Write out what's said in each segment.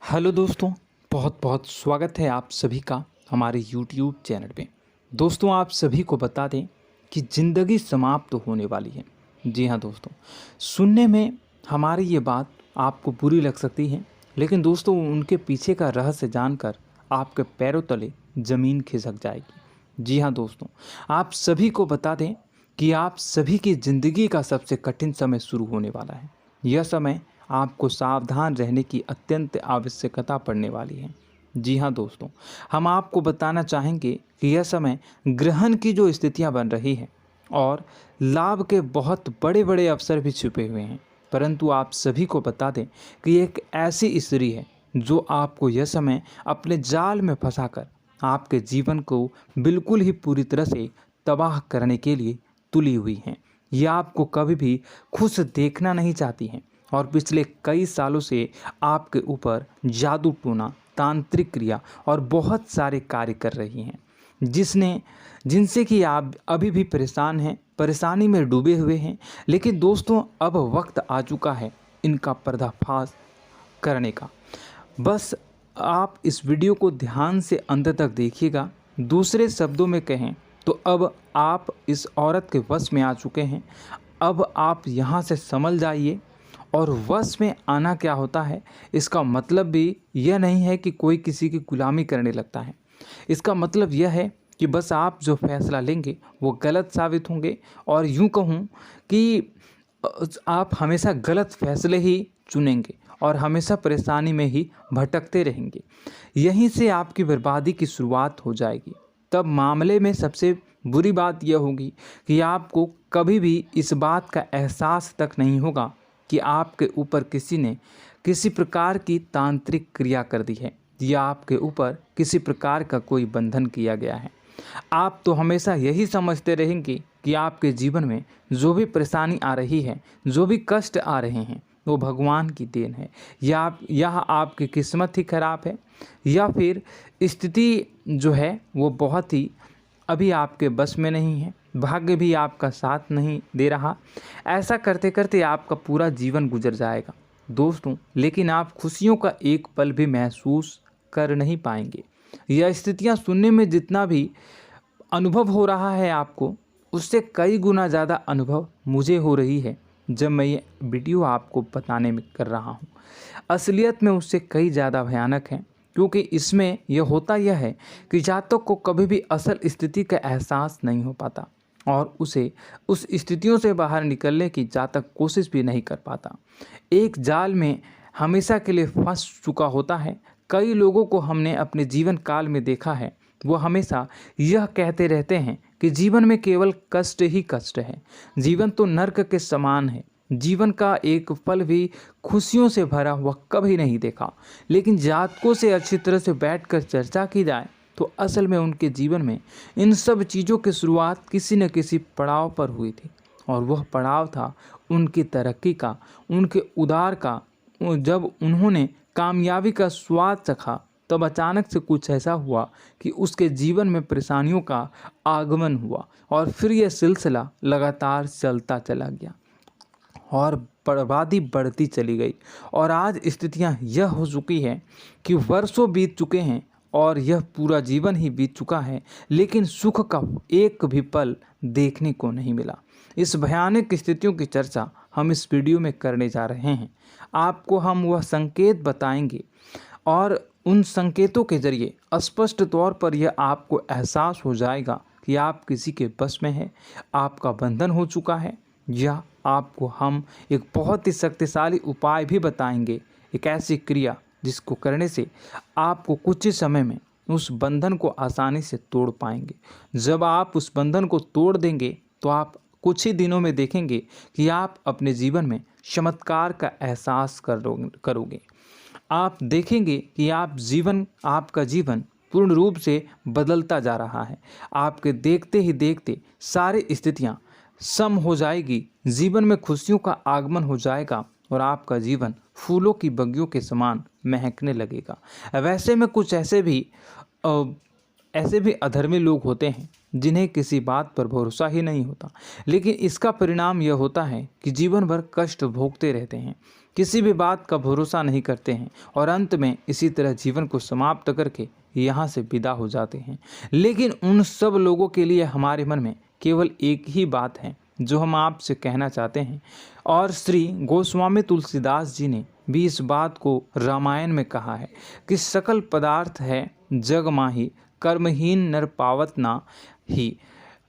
Hello दोस्तों, बहुत बहुत स्वागत है आप सभी का हमारे YouTube चैनल पे। दोस्तों, आप सभी को बता दें कि ज़िंदगी समाप्त होने वाली है। जी हाँ दोस्तों, सुनने में हमारी ये बात आपको बुरी लग सकती है, लेकिन दोस्तों उनके पीछे का रहस्य जानकर आपके पैरों तले ज़मीन खिसक जाएगी। जी हाँ दोस्तों, आप सभी को बता दें कि आप सभी की ज़िंदगी का सबसे कठिन समय शुरू होने वाला है। यह समय आपको सावधान रहने की अत्यंत आवश्यकता पड़ने वाली है। जी हाँ दोस्तों, हम आपको बताना चाहेंगे कि यह समय ग्रहण की जो स्थितियाँ बन रही है और लाभ के बहुत बड़े बड़े अवसर भी छुपे हुए हैं। परंतु आप सभी को बता दें कि एक ऐसी स्त्री है जो आपको यह समय अपने जाल में फंसाकर आपके जीवन को बिल्कुल ही पूरी तरह से तबाह करने के लिए तुली हुई हैं। यह आपको कभी भी खुश देखना नहीं चाहती हैं और पिछले कई सालों से आपके ऊपर जादू टोना, तांत्रिक क्रिया और बहुत सारे कार्य कर रही हैं, जिनसे कि आप अभी भी परेशान हैं, परेशानी में डूबे हुए हैं। लेकिन दोस्तों, अब वक्त आ चुका है इनका पर्दाफाश करने का। बस आप इस वीडियो को ध्यान से अंत तक देखिएगा। दूसरे शब्दों में कहें तो अब आप इस औरत के वश में आ चुके हैं। अब आप यहाँ से संभल जाइए। और वश में आना क्या होता है, इसका मतलब भी यह नहीं है कि कोई किसी की गुलामी करने लगता है। इसका मतलब यह है कि बस आप जो फैसला लेंगे वो गलत साबित होंगे, और यूँ कहूँ कि आप हमेशा गलत फैसले ही चुनेंगे और हमेशा परेशानी में ही भटकते रहेंगे। यहीं से आपकी बर्बादी की शुरुआत हो जाएगी। तब मामले में सबसे बुरी बात यह होगी कि आपको कभी भी इस बात का एहसास तक नहीं होगा कि आपके ऊपर किसी ने किसी प्रकार की तांत्रिक क्रिया कर दी है या आपके ऊपर किसी प्रकार का कोई बंधन किया गया है। आप तो हमेशा यही समझते रहेंगे कि आपके जीवन में जो भी परेशानी आ रही है, जो भी कष्ट आ रहे हैं, वो भगवान की देन है, या आपकी किस्मत ही खराब है, या फिर स्थिति जो है वो बहुत ही अभी आपके बस में नहीं है, भाग्य भी आपका साथ नहीं दे रहा। ऐसा करते करते आपका पूरा जीवन गुजर जाएगा दोस्तों, लेकिन आप खुशियों का एक पल भी महसूस कर नहीं पाएंगे। यह स्थितियां सुनने में जितना भी अनुभव हो रहा है आपको, उससे कई गुना ज़्यादा अनुभव मुझे हो रही है जब मैं ये वीडियो आपको बताने में कर रहा हूँ। असलियत में उससे कई ज़्यादा भयानक है, क्योंकि इसमें यह होता यह है कि जातक को कभी भी असल स्थिति का एहसास नहीं हो पाता और उसे उस स्थितियों से बाहर निकलने की जातक कोशिश भी नहीं कर पाता। एक जाल में हमेशा के लिए फंस चुका होता है। कई लोगों को हमने अपने जीवन काल में देखा है, वो हमेशा यह कहते रहते हैं कि जीवन में केवल कष्ट ही कष्ट है, जीवन तो नर्क के समान है, जीवन का एक पल भी खुशियों से भरा हुआ कभी नहीं देखा। लेकिन जातकों से अच्छी तरह से बैठकर चर्चा की जाए तो असल में उनके जीवन में इन सब चीज़ों की शुरुआत किसी न किसी पड़ाव पर हुई थी, और वह पड़ाव था उनकी तरक्की का, उनके उदार का। जब उन्होंने कामयाबी का स्वाद चखा, तब अचानक से कुछ ऐसा हुआ कि उसके जीवन में परेशानियों का आगमन हुआ, और फिर यह सिलसिला लगातार चलता चला गया और बर्बादी बढ़ती चली गई। और आज स्थितियां यह हो चुकी है कि वर्षों बीत चुके हैं और यह पूरा जीवन ही बीत चुका है, लेकिन सुख का एक भी पल देखने को नहीं मिला। इस भयानक स्थितियों की चर्चा हम इस वीडियो में करने जा रहे हैं। आपको हम वह संकेत बताएंगे और उन संकेतों के जरिए स्पष्ट तौर पर यह आपको एहसास हो जाएगा कि आप किसी के बस में हैं, आपका बंधन हो चुका है, या आपको हम एक बहुत ही शक्तिशाली उपाय भी बताएंगे, एक ऐसी क्रिया जिसको करने से आपको कुछ ही समय में उस बंधन को आसानी से तोड़ पाएंगे। जब आप उस बंधन को तोड़ देंगे तो आप कुछ ही दिनों में देखेंगे कि आप अपने जीवन में चमत्कार का एहसास करोगे। आप देखेंगे कि आपका जीवन पूर्ण रूप से बदलता जा रहा है। आपके देखते ही देखते सारी स्थितियां सम हो जाएगी, जीवन में खुशियों का आगमन हो जाएगा और आपका जीवन फूलों की बगियों के समान महकने लगेगा। वैसे में कुछ ऐसे भी अधर्मी लोग होते हैं जिन्हें किसी बात पर भरोसा ही नहीं होता, लेकिन इसका परिणाम यह होता है कि जीवन भर कष्ट भोगते रहते हैं, किसी भी बात का भरोसा नहीं करते हैं और अंत में इसी तरह जीवन को समाप्त करके यहाँ से विदा हो जाते हैं। लेकिन उन सब लोगों के लिए हमारे मन में केवल एक ही बात है जो हम आपसे कहना चाहते हैं, और श्री गोस्वामी तुलसीदास जी ने भी इस बात को रामायण में कहा है कि सकल पदार्थ है जग माही, कर्महीन नर पावत ना ही।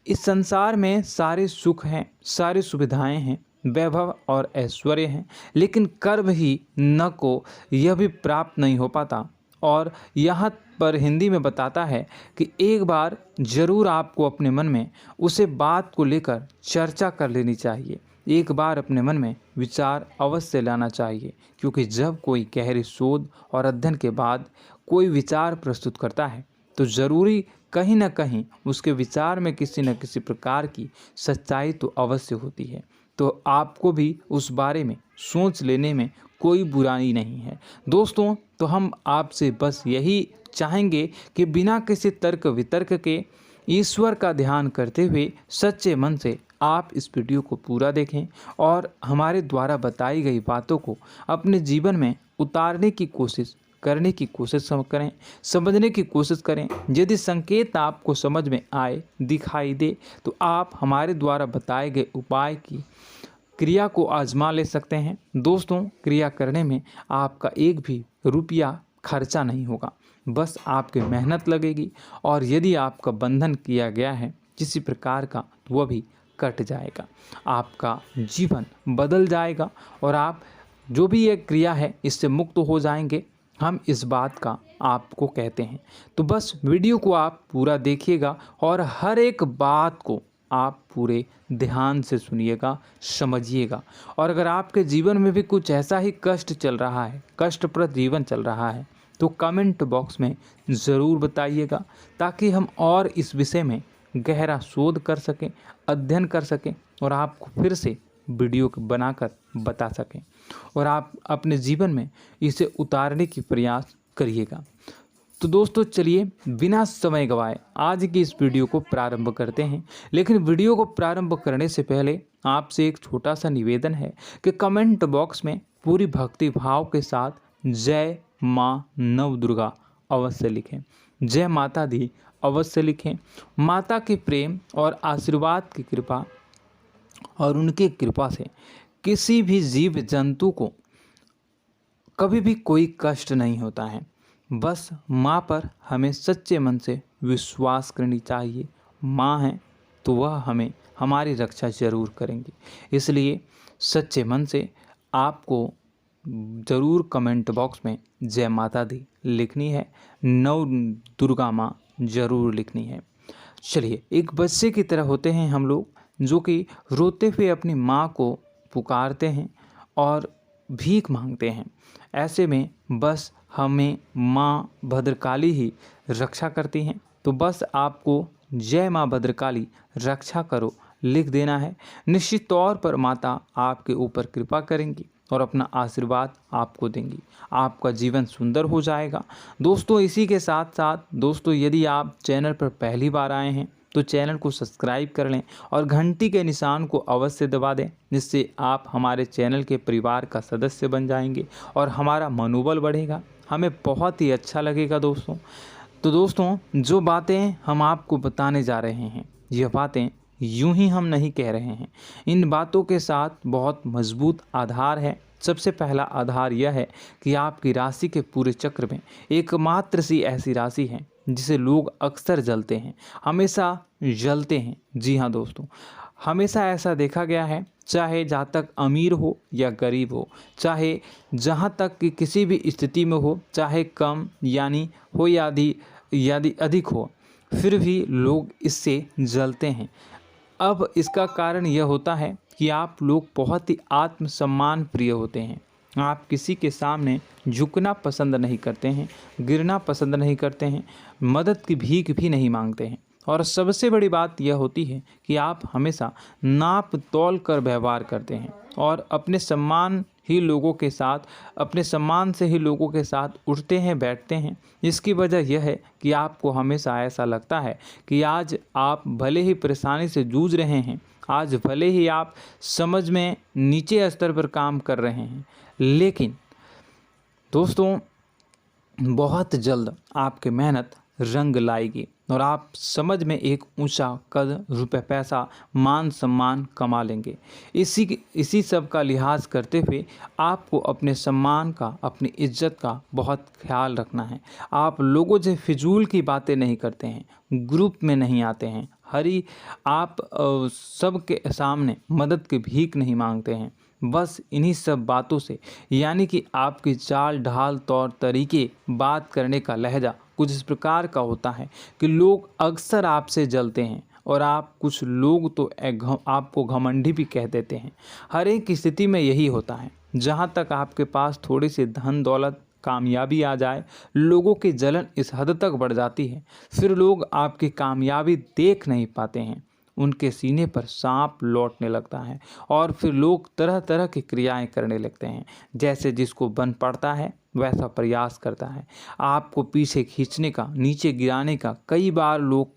इस संसार में सारे सुख हैं, सारी सुविधाएं हैं, वैभव और ऐश्वर्य हैं, लेकिन कर्म ही न को यह भी प्राप्त नहीं हो पाता। और यहाँ पर हिंदी में बताता है कि एक बार जरूर आपको अपने मन में उसे बात को लेकर चर्चा कर लेनी चाहिए, एक बार अपने मन में विचार अवश्य लाना चाहिए, क्योंकि जब कोई गहरी शोध और अध्ययन के बाद कोई विचार प्रस्तुत करता है तो ज़रूरी कहीं ना कहीं उसके विचार में किसी न किसी प्रकार की सच्चाई तो अवश्य होती है। तो आपको भी उस बारे में सोच लेने में कोई बुराई नहीं है। दोस्तों, तो हम आपसे बस यही चाहेंगे कि बिना किसी तर्क वितर्क के ईश्वर का ध्यान करते हुए सच्चे मन से आप इस वीडियो को पूरा देखें और हमारे द्वारा बताई गई बातों को अपने जीवन में उतारने की कोशिश करने की कोशिश करें, समझने की कोशिश करें। यदि संकेत आपको समझ में आए, दिखाई दे, तो आप हमारे द्वारा बताए गए उपाय की क्रिया को आजमा ले सकते हैं। दोस्तों, क्रिया करने में आपका एक भी रुपया खर्चा नहीं होगा, बस आपकी मेहनत लगेगी, और यदि आपका बंधन किया गया है किसी प्रकार का तो वह भी कट जाएगा, आपका जीवन बदल जाएगा और आप जो भी ये क्रिया है इससे मुक्त हो जाएंगे। हम इस बात का आपको कहते हैं। तो बस वीडियो को आप पूरा देखिएगा और हर एक बात को आप पूरे ध्यान से सुनिएगा, समझिएगा। और अगर आपके जीवन में भी कुछ ऐसा ही कष्ट चल रहा है, कष्टप्रद जीवन चल रहा है, तो कमेंट बॉक्स में ज़रूर बताइएगा, ताकि हम और इस विषय में गहरा शोध कर सकें, अध्ययन कर सकें और आपको फिर से वीडियो बनाकर बता सकें और आप अपने जीवन में इसे उतारने की प्रयास करिएगा। तो दोस्तों, चलिए बिना समय गवाए आज की इस वीडियो को प्रारंभ करते हैं। लेकिन वीडियो को प्रारंभ करने से पहले आपसे एक छोटा सा निवेदन है कि कमेंट बॉक्स में पूरी भक्ति भाव के साथ जय माँ नव दुर्गा अवश्य लिखें, जय माता दी अवश्य लिखें। माता के प्रेम और आशीर्वाद की कृपा और उनकी कृपा से किसी भी जीव जंतु को कभी भी कोई कष्ट नहीं होता है। बस माँ पर हमें सच्चे मन से विश्वास करनी चाहिए। माँ है तो वह हमें हमारी रक्षा जरूर करेंगी। इसलिए सच्चे मन से आपको ज़रूर कमेंट बॉक्स में जय माता दी लिखनी है, नव दुर्गा माँ ज़रूर लिखनी है। चलिए, एक बच्चे की तरह होते हैं हम लोग, जो कि रोते हुए अपनी माँ को पुकारते हैं और भीख मांगते हैं। ऐसे में बस हमें माँ भद्रकाली ही रक्षा करती हैं। तो बस आपको जय माँ भद्रकाली रक्षा करो लिख देना है। निश्चित तौर पर माता आपके ऊपर कृपा करेंगी और अपना आशीर्वाद आपको देंगी, आपका जीवन सुंदर हो जाएगा। दोस्तों, इसी के साथ साथ दोस्तों, यदि आप चैनल पर पहली बार आए हैं तो चैनल को सब्सक्राइब कर लें और घंटी के निशान को अवश्य दबा दें, जिससे आप हमारे चैनल के परिवार का सदस्य बन जाएंगे और हमारा मनोबल बढ़ेगा, हमें बहुत ही अच्छा लगेगा दोस्तों। तो दोस्तों, जो बातें हम आपको बताने जा रहे हैं, यह बातें यूं ही हम नहीं कह रहे हैं। इन बातों के साथ बहुत मजबूत आधार है। सबसे पहला आधार यह है कि आपकी राशि के पूरे चक्र में एकमात्र सी ऐसी राशि है जिसे लोग अक्सर जलते हैं, हमेशा जलते हैं। जी हाँ दोस्तों, हमेशा ऐसा देखा गया है, चाहे जहाँ तक अमीर हो या गरीब हो, चाहे जहाँ तक कि किसी भी स्थिति में हो, चाहे कम यानी हो या अधिक हो, फिर भी लोग इससे जलते हैं। अब इसका कारण यह होता है कि आप लोग बहुत ही आत्मसम्मान प्रिय होते हैं। आप किसी के सामने झुकना पसंद नहीं करते हैं, गिरना पसंद नहीं करते हैं, मदद की भीख भी नहीं मांगते हैं और सबसे बड़ी बात यह होती है कि आप हमेशा नाप तौल कर व्यवहार करते हैं और अपने सम्मान से ही लोगों के साथ उठते हैं बैठते हैं। इसकी वजह यह है कि आपको हमेशा ऐसा लगता है कि आज आप भले ही परेशानी से जूझ रहे हैं, आज भले ही आप समझ में नीचे स्तर पर काम कर रहे हैं, लेकिन दोस्तों बहुत जल्द आपकी मेहनत रंग लाएगी और आप समझ में एक ऊंचा कद, रुपए, पैसा, मान सम्मान कमा लेंगे। इसी सब का लिहाज करते हुए आपको अपने सम्मान का, अपनी इज्जत का बहुत ख्याल रखना है। आप लोगों से फिजूल की बातें नहीं करते हैं, ग्रुप में नहीं आते हैं, आप सबके सामने मदद की भीख नहीं मांगते हैं। बस इन्हीं सब बातों से, यानी कि आपकी चाल ढाल, तौर तरीके, बात करने का लहजा कुछ इस प्रकार का होता है कि लोग अक्सर आपसे जलते हैं और कुछ लोग तो आपको घमंडी भी कह देते हैं। हर एक स्थिति में यही होता है। जहाँ तक आपके पास थोड़ी सी धन दौलत, कामयाबी आ जाए, लोगों की जलन इस हद तक बढ़ जाती है, फिर लोग आपकी कामयाबी देख नहीं पाते हैं। उनके सीने पर सांप लौटने लगता है और फिर लोग तरह तरह की क्रियाएं करने लगते हैं। जैसे जिसको बन पड़ता है वैसा प्रयास करता है। आपको पीछे खींचने का, नीचे गिराने का कई बार लोग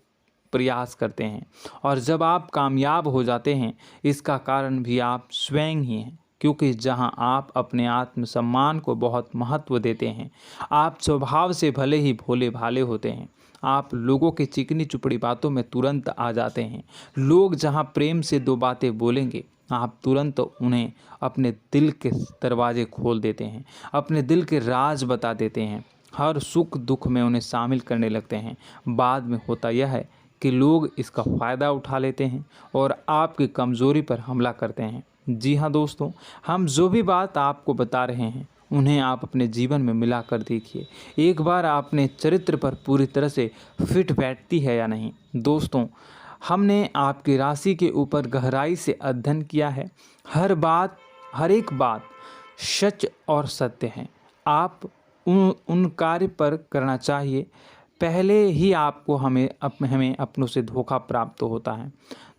प्रयास करते हैं और जब आप कामयाब हो जाते हैं, इसका कारण भी आप स्वयं ही हैं। क्योंकि जहां आप अपने आत्मसम्मान को बहुत महत्व देते हैं, आप स्वभाव से भले ही भोले भाले होते हैं, आप लोगों की चिकनी चुपड़ी बातों में तुरंत आ जाते हैं। लोग जहां प्रेम से दो बातें बोलेंगे, आप तुरंत उन्हें अपने दिल के दरवाजे खोल देते हैं, अपने दिल के राज बता देते हैं, हर सुख दुख में उन्हें शामिल करने लगते हैं। बाद में होता यह है कि लोग इसका फ़ायदा उठा लेते हैं और आपकी कमज़ोरी पर हमला करते हैं। जी हाँ दोस्तों, हम जो भी बात आपको बता रहे हैं उन्हें आप अपने जीवन में मिला कर देखिए। एक बार आपने चरित्र पर पूरी तरह से फिट बैठती है या नहीं। दोस्तों, हमने आपकी राशि के ऊपर गहराई से अध्ययन किया है। हर एक बात सच और सत्य है। आप उन कार्य पर करना चाहिए, पहले ही आपको हमें अपनों से धोखा प्राप्त होता है।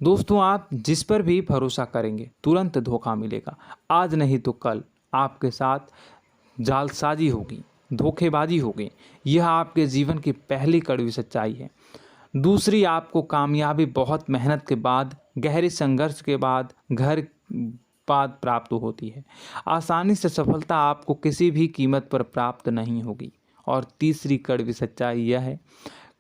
दोस्तों, आप जिस पर भी भरोसा करेंगे तुरंत धोखा मिलेगा। आज नहीं तो कल आपके साथ जालसाजी होगी, धोखेबाजी होगी। यह आपके जीवन की पहली कड़वी सच्चाई है। दूसरी, आपको कामयाबी बहुत मेहनत के बाद, गहरे संघर्ष के बाद प्राप्त होती है। आसानी से सफलता आपको किसी भी कीमत पर प्राप्त नहीं होगी। और तीसरी कड़वी सच्चाई यह है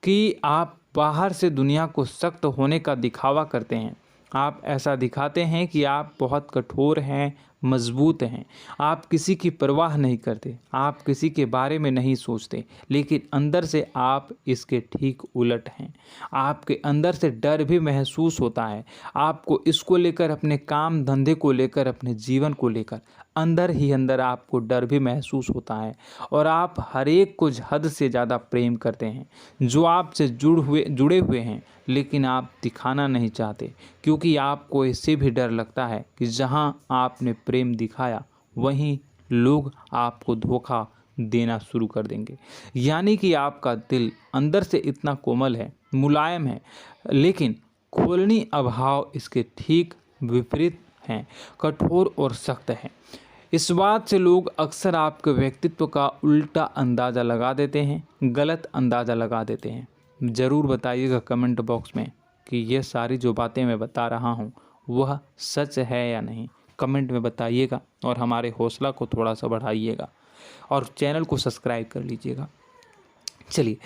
कि आप बाहर से दुनिया को सख्त होने का दिखावा करते हैं। आप ऐसा दिखाते हैं कि आप बहुत कठोर हैं, मजबूत हैं। आप किसी की परवाह नहीं करते, आप किसी के बारे में नहीं सोचते, लेकिन अंदर से आप इसके ठीक उलट हैं। आपके अंदर से डर भी महसूस होता है। आपको इसको लेकर, अपने काम धंधे को लेकर, अपने जीवन को लेकर अंदर ही अंदर आपको डर भी महसूस होता है और आप हर एक को हद से ज़्यादा प्रेम करते हैं, जो आपसे जुड़े हुए हैं, लेकिन आप दिखाना नहीं चाहते, क्योंकि आपको इससे भी डर लगता है कि जहां आपने प्रेम दिखाया वहीं लोग आपको धोखा देना शुरू कर देंगे। यानी कि आपका दिल अंदर से इतना कोमल है, मुलायम है, लेकिन खोलनी अभाव इसके ठीक विपरीत हैं, कठोर और सख्त हैं। इस बात से लोग अक्सर आपके व्यक्तित्व का उल्टा अंदाज़ा लगा देते हैं, गलत अंदाज़ा लगा देते हैं। ज़रूर बताइएगा कमेंट बॉक्स में कि ये सारी जो बातें मैं बता रहा हूँ वह सच है या नहीं। कमेंट में बताइएगा और हमारे हौसला को थोड़ा सा बढ़ाइएगा और चैनल को सब्सक्राइब कर लीजिएगा। चलिए,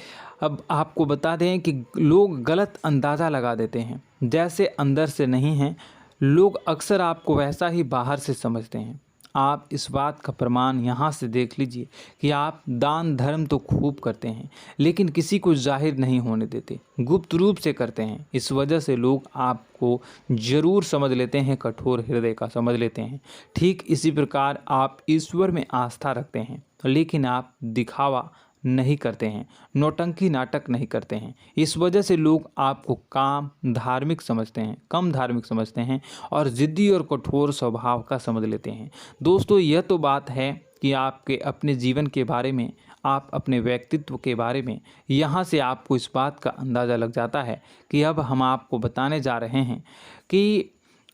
अब आपको बता दें कि लोग गलत अंदाज़ा लगा देते हैं। जैसे अंदर से नहीं हैं, लोग अक्सर आपको वैसा ही बाहर से समझते हैं। आप इस बात का प्रमाण यहाँ से देख लीजिए कि आप दान धर्म तो खूब करते हैं, लेकिन किसी को जाहिर नहीं होने देते, गुप्त रूप से करते हैं। इस वजह से लोग आपको ज़रूर समझ लेते हैं, कठोर हृदय का समझ लेते हैं। ठीक इसी प्रकार आप ईश्वर में आस्था रखते हैं, लेकिन आप दिखावा नहीं करते हैं, नौटंकी नाटक नहीं करते हैं। इस वजह से लोग आपको कम धार्मिक समझते हैं और ज़िद्दी और कठोर स्वभाव का समझ लेते हैं। दोस्तों, यह तो बात है कि आपके अपने जीवन के बारे में, आप अपने व्यक्तित्व के बारे में, यहाँ से आपको इस बात का अंदाज़ा लग जाता है कि अब हम आपको बताने जा रहे हैं कि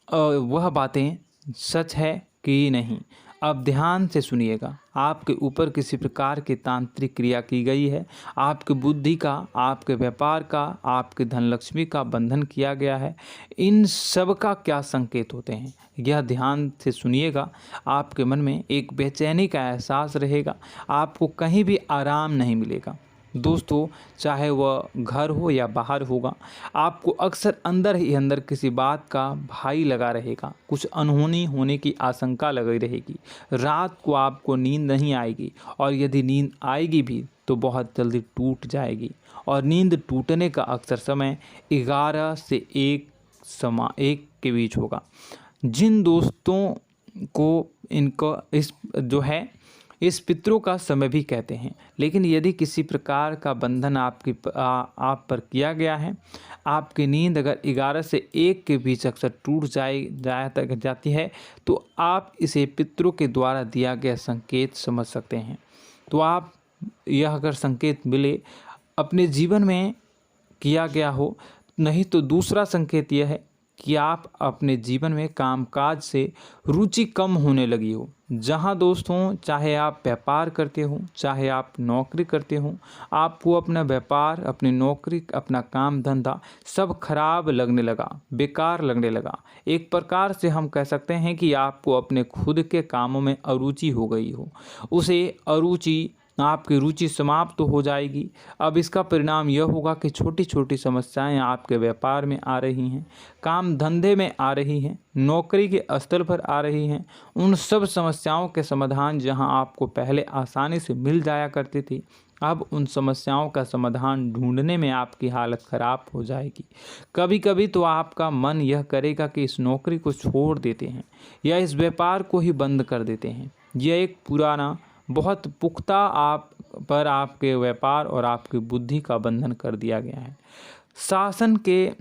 वह बातें सच है कि नहीं। अब ध्यान से सुनिएगा। आपके ऊपर किसी प्रकार की तांत्रिक क्रिया की गई है, आपकी बुद्धि का, आपके व्यापार का, आपके धनलक्ष्मी का बंधन किया गया है। इन सब का क्या संकेत होते हैं, यह ध्यान से सुनिएगा। आपके मन में एक बेचैनी का एहसास रहेगा, आपको कहीं भी आराम नहीं मिलेगा। दोस्तों, चाहे वह घर हो या बाहर होगा, आपको अक्सर अंदर ही अंदर किसी बात का भय लगा रहेगा, कुछ अनहोनी होने की आशंका लगी रहेगी। रात को आपको नींद नहीं आएगी, और यदि नींद आएगी भी तो बहुत जल्दी टूट जाएगी, और नींद टूटने का अक्सर समय 11 से 1 के बीच होगा। जिन दोस्तों को इनको इस पितरों का समय भी कहते हैं। लेकिन यदि किसी प्रकार का बंधन आप पर किया गया है, आपकी नींद अगर 11 से 1 के बीच अक्सर टूट जाती है, तो आप इसे पितरों के द्वारा दिया गया संकेत समझ सकते हैं। तो आप यह अगर संकेत मिले अपने जीवन में किया गया हो, नहीं तो दूसरा संकेत यह है कि आप अपने जीवन में कामकाज से रुचि कम होने लगी हो। जहां दोस्तों, चाहे आप व्यापार करते हो, चाहे आप नौकरी करते हो, आपको अपना व्यापार, अपनी नौकरी, अपना काम धंधा सब खराब लगने लगा, बेकार लगने लगा। एक प्रकार से हम कह सकते हैं कि आपको अपने खुद के कामों में अरुचि हो गई हो। उसे अरुचि, आपकी रुचि समाप्त तो हो जाएगी। अब इसका परिणाम यह होगा कि छोटी छोटी समस्याएं आपके व्यापार में आ रही हैं, काम धंधे में आ रही हैं, नौकरी के स्तर पर आ रही हैं। उन सब समस्याओं के समाधान जहां आपको पहले आसानी से मिल जाया करती थी, अब उन समस्याओं का समाधान ढूंढने में आपकी हालत ख़राब हो जाएगी। कभी कभी तो आपका मन यह करेगा कि इस नौकरी को छोड़ देते हैं या इस व्यापार को ही बंद कर देते हैं। यह एक पुराना, बहुत पुख्ता आप पर आपके व्यापार और आपकी बुद्धि का बंधन कर दिया गया है। शासन के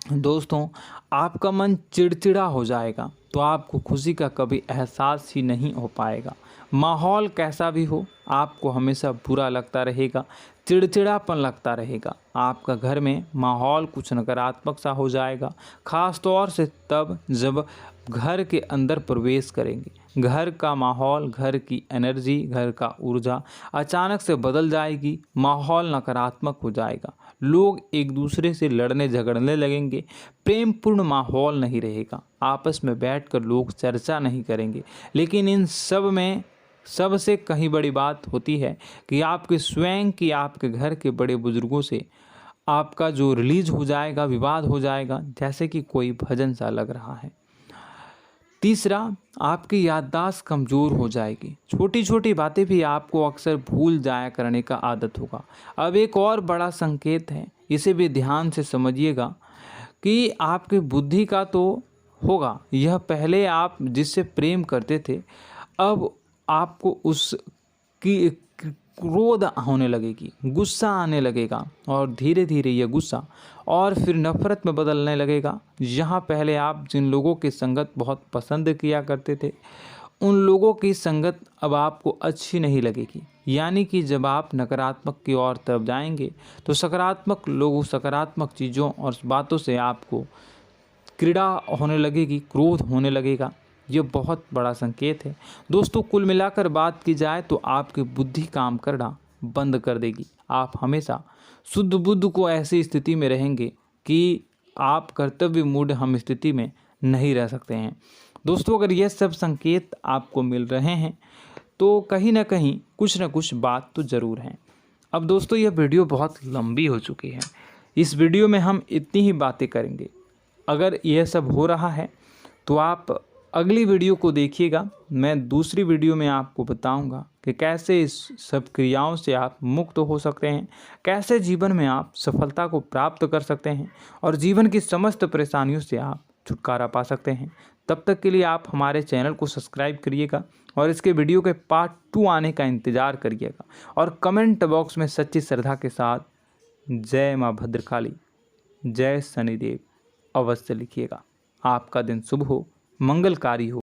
दोस्तों, आपका मन चिड़चिड़ा हो जाएगा, तो आपको खुशी का कभी एहसास ही नहीं हो पाएगा। माहौल कैसा भी हो, आपको हमेशा बुरा लगता रहेगा, चिड़चिड़ापन लगता रहेगा। आपका घर में माहौल कुछ नकारात्मक सा हो जाएगा, ख़ास तौर से तब जब घर के अंदर प्रवेश करेंगे। घर का माहौल, घर की एनर्जी, घर का ऊर्जा अचानक से बदल जाएगी, माहौल नकारात्मक हो जाएगा। लोग एक दूसरे से लड़ने झगड़ने लगेंगे, प्रेमपूर्ण माहौल नहीं रहेगा, आपस में बैठकर लोग चर्चा नहीं करेंगे। लेकिन इन सब में सबसे कहीं बड़ी बात होती है कि आपके स्वयं की, आपके घर के बड़े बुजुर्गों से आपका जो रिलीज हो जाएगा, विवाद हो जाएगा, जैसे कि कोई भजन सा लग रहा है। तीसरा, आपकी याददाश्त कमज़ोर हो जाएगी, छोटी छोटी बातें भी आपको अक्सर भूल जाया करने का आदत होगा। अब एक और बड़ा संकेत है, इसे भी ध्यान से समझिएगा कि आपकी बुद्धि का तो होगा, यह पहले आप जिससे प्रेम करते थे, अब आपको उसकी क्रोध होने लगेगी, गुस्सा आने लगेगा, और धीरे धीरे यह गुस्सा और फिर नफरत में बदलने लगेगा। यहाँ पहले आप जिन लोगों की संगत बहुत पसंद किया करते थे, उन लोगों की संगत अब आपको अच्छी नहीं लगेगी। यानी कि जब आप नकारात्मक की ओर तरफ जाएंगे, तो सकारात्मक लोगों, सकारात्मक चीज़ों और बातों से आपको क्रीड़ा होने लगेगी, क्रोध होने लगेगा। ये बहुत बड़ा संकेत है दोस्तों। कुल मिलाकर बात की जाए तो आपकी बुद्धि काम करना बंद कर देगी। आप हमेशा शुद्ध बुद्ध को ऐसी स्थिति में रहेंगे कि आप कर्तव्य मूढ़ हम स्थिति में नहीं रह सकते हैं। दोस्तों, अगर ये सब संकेत आपको मिल रहे हैं तो कहीं ना कहीं कुछ ना कुछ बात तो ज़रूर है। अब दोस्तों, यह वीडियो बहुत लंबी हो चुकी है, इस वीडियो में हम इतनी ही बातें करेंगे। अगर यह सब हो रहा है तो आप अगली वीडियो को देखिएगा। मैं दूसरी वीडियो में आपको बताऊंगा कि कैसे इस सब क्रियाओं से आप मुक्त हो सकते हैं, कैसे जीवन में आप सफलता को प्राप्त कर सकते हैं और जीवन की समस्त परेशानियों से आप छुटकारा पा सकते हैं। तब तक के लिए आप हमारे चैनल को सब्सक्राइब करिएगा और इसके वीडियो के पार्ट 2 आने का इंतज़ार करिएगा, और कमेंट बॉक्स में सच्ची श्रद्धा के साथ जय माँ भद्रकाली, जय शनिदेव अवश्य लिखिएगा। आपका दिन शुभ हो, मंगलकारी हो।